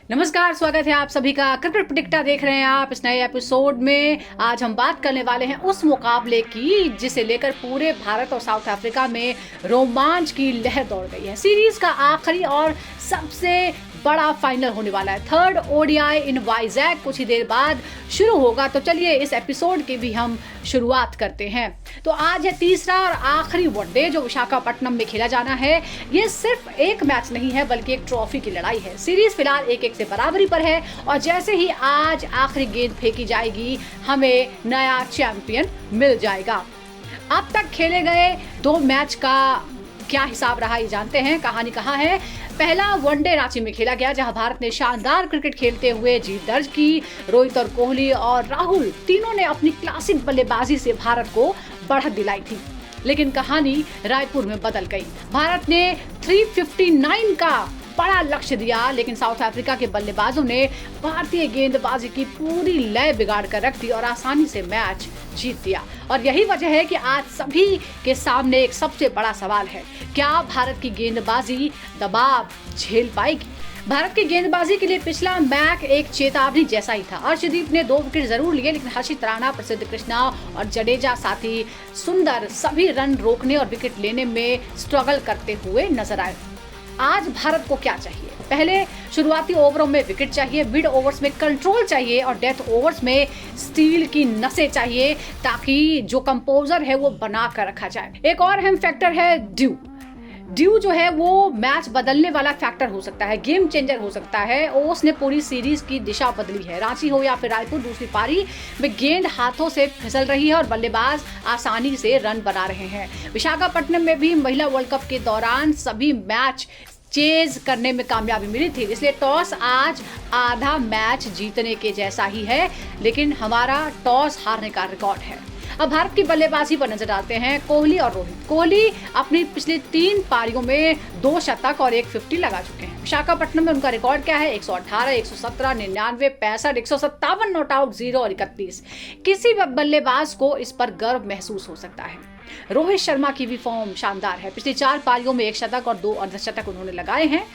नमस्कार, स्वागत है आप सभी का। क्रिकेट प्रेडिक्टर देख रहे हैं आप इस नए एपिसोड में। आज हम बात करने वाले हैं उस मुकाबले की जिसे लेकर पूरे भारत और साउथ अफ्रीका में रोमांच की लहर दौड़ गई है। सीरीज का आखिरी और सबसे बड़ा फाइनल होने वाला है। थर्ड ओडीआई इन वाइजैक कुछ ही देर बाद शुरू होगा। तो चलिए इस एपिसोड की भी हम शुरुआत करते हैं। तो आज है तीसरा और आखिरी वनडे जो विशाखापट्टनम में खेला जाना है। ये सिर्फ एक मैच नहीं है बल्कि एक ट्रॉफी की लड़ाई है। सीरीज फिलहाल 1-1 से बराबरी पर है और जैसे ही आज आखिरी गेंद फेंकी जाएगी हमें नया चैंपियन मिल जाएगा। अब तक खेले गए 2 मैच का क्या हिसाब रहा ये जानते हैं। कहानी कहाँ है। पहला वनडे रांची में खेला गया जहां भारत ने शानदार क्रिकेट खेलते हुए जीत दर्ज की। रोहित और कोहली और राहुल तीनों ने अपनी क्लासिक बल्लेबाजी से भारत को बढ़त दिलाई थी। लेकिन कहानी रायपुर में बदल गई। भारत ने 359 का बड़ा लक्ष्य दिया लेकिन साउथ अफ्रीका के बल्लेबाजों ने भारतीय गेंदबाजी की पूरी लय बिगाड़ कर रख दी और आसानी से मैच जीत दिया। और यही वजह है कि आज सभी के सामने एक सबसे बड़ा सवाल है, क्या भारत की गेंदबाजी दबाव झेल पाएगी। भारत की गेंदबाजी के लिए पिछला मैच एक चेतावनी जैसा ही था। अर्शदीप ने 2 विकेट जरूर लिए लेकिन हर्षित राणा, प्रसिद्ध कृष्णा और जडेजा साथी सुंदर सभी रन रोकने और विकेट लेने में स्ट्रगल करते हुए नजर आए। आज भारत को क्या चाहिए? पहले शुरुआती ओवरों में विकेट चाहिए, मिड ओवर्स में कंट्रोल चाहिए और डेथ ओवर्स में स्टील की नसें चाहिए ताकि जो कंपोजर है वो बना कर रखा जाए। एक और अहम फैक्टर है ड्यू जो है वो मैच बदलने वाला फैक्टर हो सकता है, गेम चेंजर हो सकता है। ओस ने पूरी सीरीज की दिशा बदली है। रांची हो या फिर रायपुर, दूसरी पारी में गेंद हाथों से फिसल रही है और बल्लेबाज आसानी से रन बना रहे हैं। विशाखापट्टनम में भी महिला वर्ल्ड कप के दौरान सभी मैच चेज करने में कामयाबी मिली थी। इसलिए टॉस आज आधा मैच जीतने के जैसा ही है लेकिन हमारा टॉस हारने का रिकॉर्ड है। अब भारत की बल्लेबाजी पर नजर डालते हैं। कोहली और रोहित। कोहली अपनी पिछली 3 पारियों में 2 शतक और 1 50 लगा चुके हैं। विशाखापट्टनम में उनका रिकॉर्ड क्या है? 118, 117, 99, 65, 157 नॉट आउट, 0 और 31। किसी बल्लेबाज को इस पर गर्व महसूस हो सकता है। रोहित शर्मा की भी फॉर्म शानदार है। पिछली 4 पारियों में 1 शतक और 2 अर्धशतक उन्होंने लगाए हैं।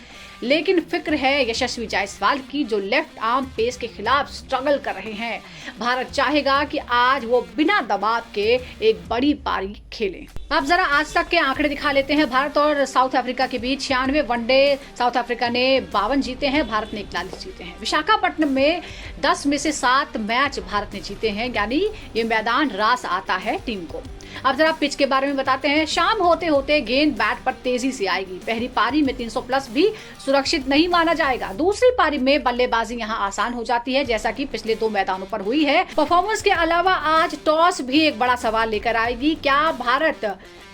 लेकिन फिक्र है यशस्वी जायसवाल की जो लेफ्ट आर्म पेस के खिलाफ स्ट्रगल कर रहे हैं। भारत चाहेगा कि आज वो बिना दबाव के एक बड़ी पारी खेलें। अब जरा आज तक के आंकड़े दिखा लेते हैं। भारत और साउथ अफ्रीका के बीच 96 वनडे, साउथ अफ्रीका ने 52 जीते हैं, भारत ने 41 जीते हैं। विशाखापट्टनम में 10 में से 7 मैच भारत ने जीते हैं, यानी ये मैदान रास आता है टीम को। अब जरा पिच के बारे में बताते हैं। शाम होते होते गेंद बैट पर तेजी से आएगी। पहली पारी में 300 प्लस भी सुरक्षित नहीं माना जाएगा। दूसरी पारी में बल्लेबाजी यहां आसान हो जाती है जैसा कि पिछले 2 मैदानों पर हुई है। परफॉर्मेंस के अलावा आज टॉस भी एक बड़ा सवाल लेकर आएगी। क्या भारत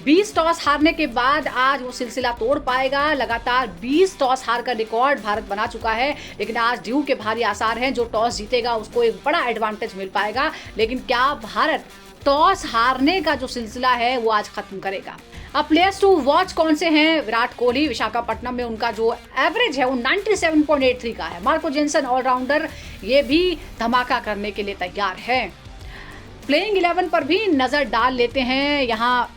20 टॉस हारने के बाद आज वो सिलसिला तोड़ पाएगा? लगातार 20 टॉस हार का रिकॉर्ड भारत बना चुका है लेकिन आज ड्यू के भारी आसार हैं। जो टॉस जीतेगा उसको एक बड़ा एडवांटेज मिल पाएगा। लेकिन क्या भारत टॉस हारने का जो सिलसिला है वो आज खत्म करेगा? अब प्लेयर्स टू वॉच कौन से हैं? विराट कोहली। विशाखापट्टनम में उनका जो एवरेज है वो 97.83 का है। मार्को जेनसन ऑलराउंडर, ये भी धमाका करने के लिए तैयार है। प्लेइंग 11 पर भी नजर डाल लेते हैं। यहाँ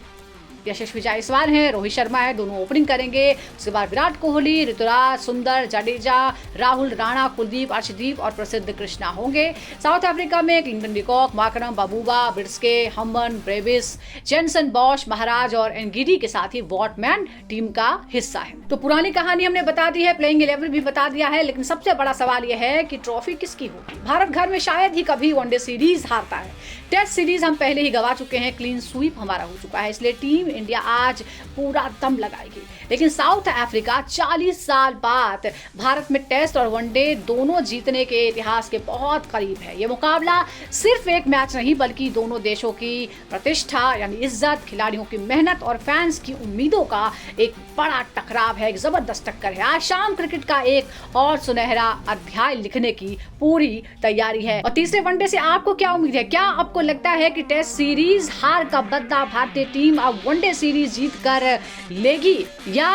यशस्वी जायसवाल हैं, रोहित शर्मा है, दोनों ओपनिंग करेंगे। उसके बाद विराट कोहली, ऋतुराज, सुंदर, जडेजा, राहुल, राणा, कुलदीप, अर्शदीप और प्रसिद्ध कृष्णा होंगे। साउथ अफ्रीका में Quinton de Kock, Markram, Bavuma, Breetzke, हम्बन, ब्रेविस, जेनसन, बॉश, महाराज और एनगिडी के साथ ही वॉटमैन टीम का हिस्सा है। तो पुरानी कहानी हमने बता दी है, प्लेइंग 11 भी बता दिया है, लेकिन सबसे बड़ा सवाल यह है कि ट्रॉफी किसकी होगी। भारत घर में शायद ही कभी वनडे सीरीज हारता है। टेस्ट सीरीज हम पहले ही गवा चुके हैं, क्लीन स्वीप हमारा हो चुका है। इसलिए टीम इंडिया आज पूरा दम लगाएगी। लेकिन साउथ अफ्रीका 40 साल बाद भारत में टेस्ट और वनडे दोनों जीतने के इतिहास के बहुत करीब है। ये मुकाबला सिर्फ एक मैच नहीं बल्कि दोनों देशों की प्रतिष्ठा यानी इज्जत, खिलाड़ियों की मेहनत और फैंस की उम्मीदों का एक बड़ा टकराव है, एक जबरदस्त टक्कर है। आज शाम क्रिकेट का एक और सुनहरा अध्याय लिखने की पूरी तैयारी है। और तीसरे वनडे से आपको क्या उम्मीद है? क्या आपको लगता है कि टेस्ट सीरीज हार का बदला भारतीय टीम अब वनडे सीरीज जीत कर लेगी या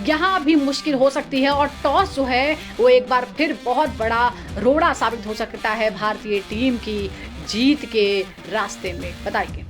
यहाँ भी मुश्किल हो सकती है और टॉस जो है वो एक बार फिर बहुत बड़ा रोड़ा साबित हो सकता है भारतीय टीम की जीत के रास्ते में? बताइए।